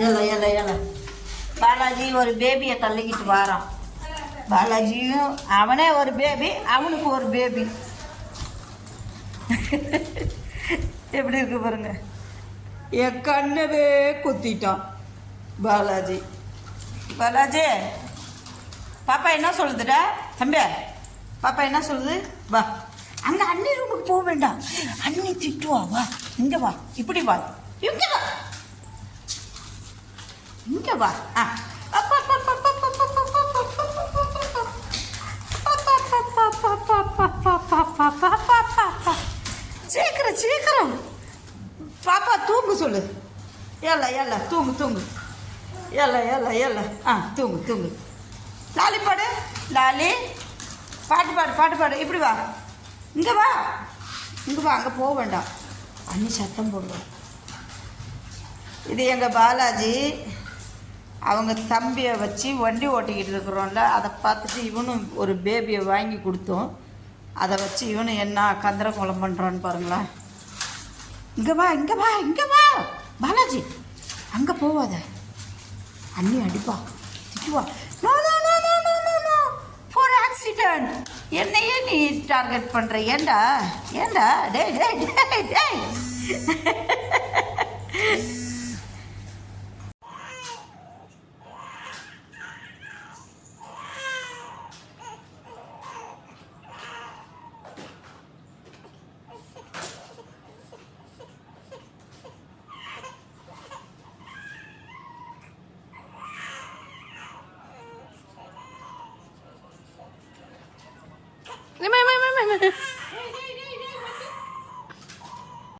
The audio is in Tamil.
ஏல ஏல ஏல பாலாஜி ஒரு பேபியை தள்ளிக்கிட்டு வாரான். பாலாஜியும் அவனே ஒரு பேபி, அவனுக்கு ஒரு பேபி. எப்படி இருக்கு பாருங்க. என் கண்ணவே குத்திட்டான் பாலாஜி. பாலாஜி பாப்பா என்ன சொல்லுதுடா தம்பி? பாப்பா என்ன சொல்லுது? வா, அங்கே அண்ணி ரூமுக்கு போக வேண்டாம், அண்ணி திட்டுவா. வா இங்கே வா, இப்படி வா, இங்கே வா, இங்கே வா. ஆ சீக்கிரம் சீக்கிரம் பாப்பா தூங்கு சொல்லு. ஏல ஏல தூங்கு தூங்கு. ஏல ஏல ஏல ஆ தூங்கு தூங்கு. லாலி பாடு, லாலி பாட்டு பாடு, பாட்டு பாடு. இப்படி வா, இங்கே வா, இங்கே வா. அங்கே போக வேண்டாம், அண்ணி சத்தம் போடுவோம். இது எங்கள் பாலாஜி. அவங்க தம்பியை வச்சு வண்டி ஓட்டிக்கிட்டு இருக்கிறோம்ல, அதை பார்த்துட்டு இவனும் ஒரு பேபியை வாங்கி கொடுத்தோம். அதை வச்சு இவனும் என்ன கந்தரக்கோலம் பண்ணுறான்னு பாருங்களேன். இங்கே வா, இங்கே வா, இங்கே வா பாலாஜி. அங்கே போவாத, அண்ணி அடிப்பா, திட்டுவா. No no no no no no no for accident. என்னையே நீ டார்கெட் பண்ணுற? ஏண்டா ஏண்டா? டே டே டே டேไม่